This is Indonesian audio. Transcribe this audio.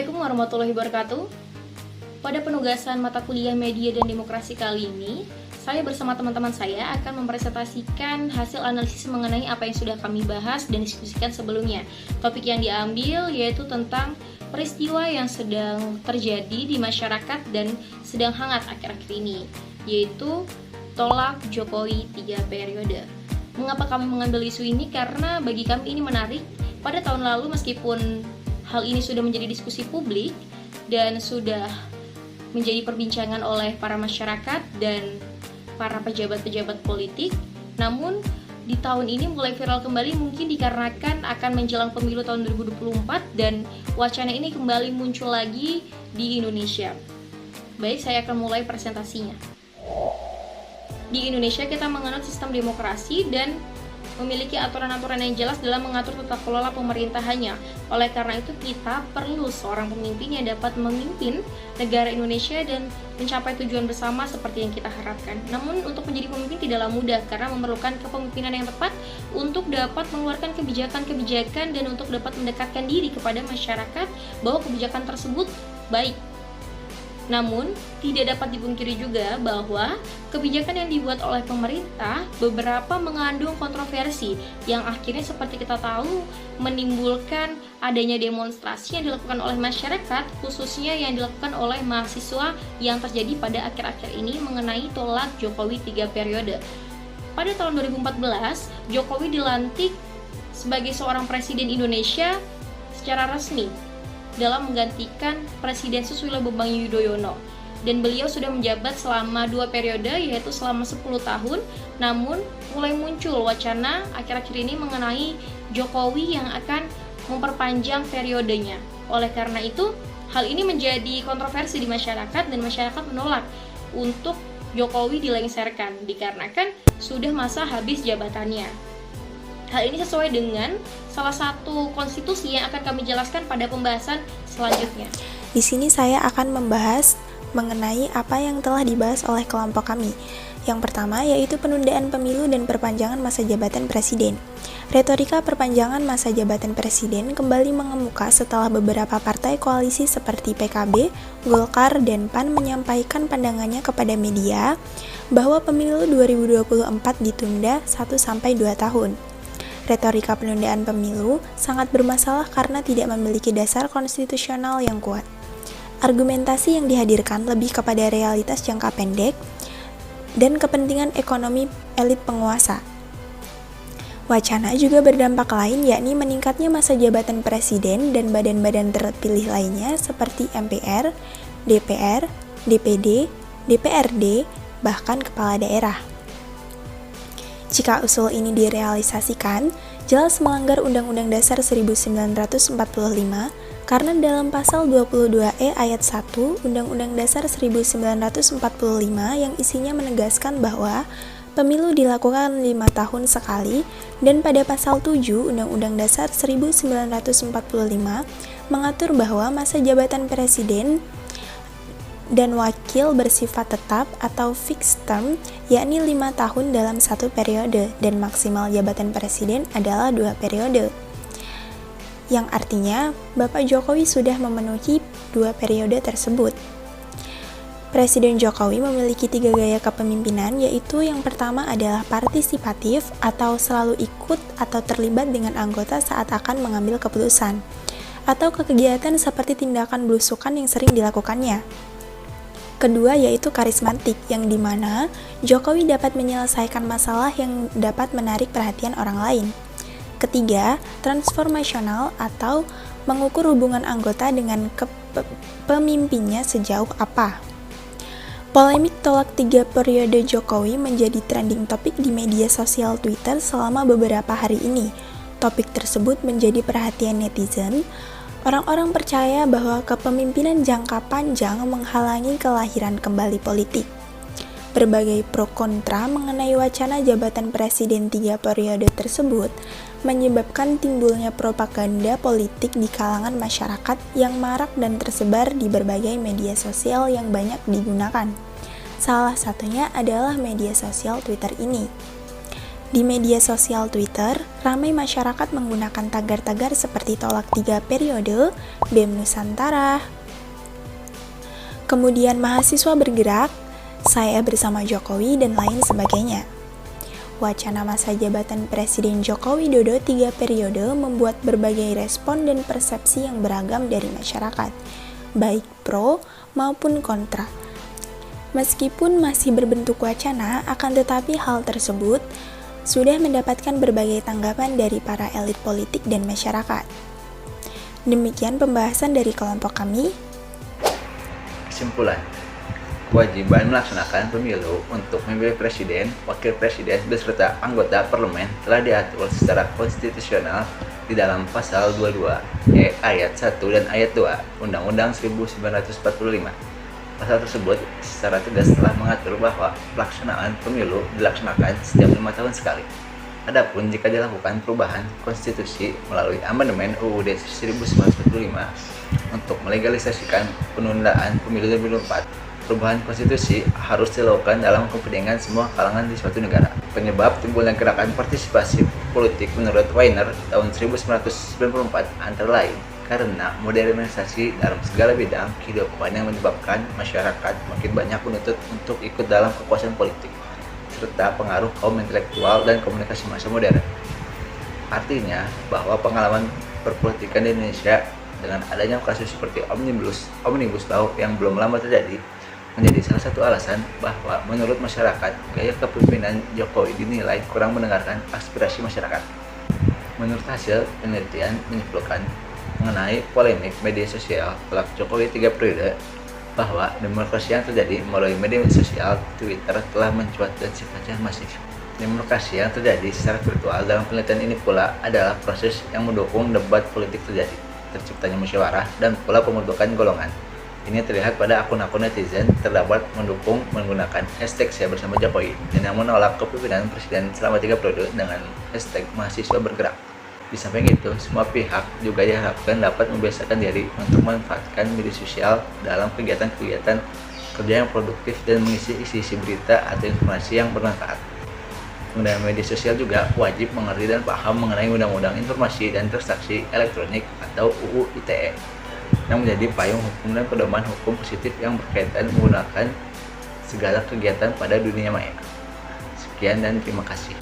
Assalamualaikum warahmatullahi wabarakatuh. Pada penugasan mata kuliah Media dan Demokrasi kali ini, saya bersama teman-teman saya akan mempresentasikan hasil analisis mengenai apa yang sudah kami bahas dan diskusikan sebelumnya. Topik yang diambil yaitu tentang peristiwa yang sedang terjadi di masyarakat dan sedang hangat akhir-akhir ini, yaitu tolak Jokowi 3 periode. Mengapa kami mengambil isu ini? Karena bagi kami ini menarik. Pada tahun lalu meskipun hal ini sudah menjadi diskusi publik dan sudah menjadi perbincangan oleh para masyarakat dan para pejabat-pejabat politik, namun di tahun ini mulai viral kembali mungkin dikarenakan akan menjelang pemilu tahun 2024 dan wacana ini kembali muncul lagi di Indonesia. Baik, saya akan mulai presentasinya. Di Indonesia kita menganut sistem demokrasi dan memiliki aturan-aturan yang jelas dalam mengatur tata kelola pemerintahannya. Oleh karena itu kita perlu seorang pemimpin yang dapat memimpin negara Indonesia dan mencapai tujuan bersama seperti yang kita harapkan. Namun untuk menjadi pemimpin tidaklah mudah karena memerlukan kepemimpinan yang tepat untuk dapat mengeluarkan kebijakan-kebijakan dan untuk dapat mendekatkan diri kepada masyarakat bahwa kebijakan tersebut baik. Namun, tidak dapat dipungkiri juga bahwa kebijakan yang dibuat oleh pemerintah beberapa mengandung kontroversi yang akhirnya seperti kita tahu menimbulkan adanya demonstrasi yang dilakukan oleh masyarakat, khususnya yang dilakukan oleh mahasiswa yang terjadi pada akhir-akhir ini mengenai tolak Jokowi 3 periode. Pada tahun 2014, Jokowi dilantik sebagai seorang presiden Indonesia secara resmi dalam menggantikan Presiden Susilo Bambang Yudhoyono, dan beliau sudah menjabat selama 2 periode yaitu selama 10 tahun. Namun mulai muncul wacana akhir-akhir ini mengenai Jokowi yang akan memperpanjang periodenya. Oleh karena itu hal ini menjadi kontroversi di masyarakat dan masyarakat menolak untuk Jokowi dilengserkan dikarenakan sudah masa habis jabatannya. Hal ini sesuai dengan salah satu konstitusi yang akan kami jelaskan pada pembahasan selanjutnya. Di sini saya akan membahas mengenai apa yang telah dibahas oleh kelompok kami. Yang pertama yaitu penundaan pemilu dan perpanjangan masa jabatan presiden. Retorika perpanjangan masa jabatan presiden kembali mengemuka setelah beberapa partai koalisi seperti PKB, Golkar, dan PAN menyampaikan pandangannya kepada media bahwa pemilu 2024 ditunda 1-2 tahun. Retorika penundaan pemilu sangat bermasalah karena tidak memiliki dasar konstitusional yang kuat. Argumentasi yang dihadirkan lebih kepada realitas jangka pendek dan kepentingan ekonomi elit penguasa. Wacana juga berdampak lain, yakni meningkatnya masa jabatan presiden dan badan-badan terpilih lainnya seperti MPR, DPR, DPD, DPRD, bahkan kepala daerah. Jika usul ini direalisasikan, jelas melanggar Undang-Undang Dasar 1945 karena dalam pasal 22E ayat 1 Undang-Undang Dasar 1945 yang isinya menegaskan bahwa pemilu dilakukan 5 tahun sekali, dan pada pasal 7 Undang-Undang Dasar 1945 mengatur bahwa masa jabatan presiden dan wakil bersifat tetap atau fixed term, yakni 5 tahun dalam 1 periode, dan maksimal jabatan presiden adalah 2 periode. Yang artinya, Bapak Jokowi sudah memenuhi 2 periode tersebut. Presiden Jokowi memiliki 3 gaya kepemimpinan, yaitu yang pertama adalah partisipatif atau selalu ikut atau terlibat dengan anggota saat akan mengambil keputusan, atau kegiatan seperti tindakan belusukan yang sering dilakukannya. Kedua yaitu karismatik, yang dimana Jokowi dapat menyelesaikan masalah yang dapat menarik perhatian orang lain. Ketiga, transformasional atau mengukur hubungan anggota dengan pemimpinnya sejauh apa. Polemik tolak 3 periode Jokowi menjadi trending topik di media sosial Twitter selama beberapa hari ini. Topik tersebut menjadi perhatian netizen. Orang-orang percaya bahwa kepemimpinan jangka panjang menghalangi kelahiran kembali politik. Berbagai pro kontra mengenai wacana jabatan presiden 3 periode tersebut menyebabkan timbulnya propaganda politik di kalangan masyarakat yang marak dan tersebar di berbagai media sosial yang banyak digunakan. Salah satunya adalah media sosial Twitter ini. Di media sosial Twitter, ramai masyarakat menggunakan tagar-tagar seperti tolak 3 periode, BEM Nusantara. Kemudian mahasiswa bergerak, saya bersama Jokowi, dan lain sebagainya. Wacana masa jabatan Presiden Joko Widodo 3 periode membuat berbagai respon dan persepsi yang beragam dari masyarakat, baik pro maupun kontra. Meskipun masih berbentuk wacana, akan tetapi hal tersebut sudah mendapatkan berbagai tanggapan dari para elit politik dan masyarakat. Demikian pembahasan dari kelompok kami. Kesimpulan, kewajiban melaksanakan pemilu untuk memilih presiden, wakil presiden, beserta anggota parlemen telah diatur secara konstitusional di dalam pasal 22 ayat 1 dan ayat 2 Undang-Undang 1945. Pasal tersebut secara tegas telah mengatur bahwa pelaksanaan pemilu dilaksanakan setiap 5 tahun sekali. Adapun jika dilakukan perubahan konstitusi melalui amandemen UUD 1945 untuk melegalisasikan penundaan pemilu 2024, perubahan konstitusi harus dilakukan dalam kepentingan semua kalangan di suatu negara. Penyebab timbulnya gerakan partisipasi politik menurut Weiner tahun 1994 antara lain karena modernisasi dalam segala bidang kehidupan yang menyebabkan masyarakat makin banyak menuntut untuk ikut dalam kekuasaan politik, serta pengaruh kaum intelektual dan komunikasi massa modern. Artinya bahwa pengalaman perpolitikan di Indonesia dengan adanya kasus seperti Omnibus Law yang belum lama terjadi menjadi salah satu alasan bahwa menurut masyarakat gaya kepemimpinan Jokowi dinilai kurang mendengarkan aspirasi masyarakat. Menurut hasil penelitian menyimpulkan mengenai polemik media sosial telak Jokowi 3 periode bahwa demokrasi yang terjadi melalui media sosial Twitter telah mencuat dan sifatnya masif. Demokrasi yang terjadi secara virtual dalam penelitian ini pula adalah proses yang mendukung debat politik terjadi, terciptanya musyawarah dan pula pembentukan golongan. Ini terlihat pada akun-akun netizen terdapat mendukung menggunakan hashtag saya bersama Jokowi dan yang menolak kepemimpinan presiden selama 3 periode dengan hashtag mahasiswa bergerak. Di samping itu, semua pihak juga diharapkan dapat membiasakan diri untuk memanfaatkan media sosial dalam kegiatan-kegiatan kerja yang produktif dan mengisi isi-isi berita atau informasi yang bermanfaat. Pengguna media sosial juga wajib mengerti dan paham mengenai Undang-Undang Informasi dan Transaksi Elektronik atau UU ITE yang menjadi payung hukum dan pedoman hukum positif yang berkaitan menggunakan segala kegiatan pada dunia maya. Sekian dan terima kasih.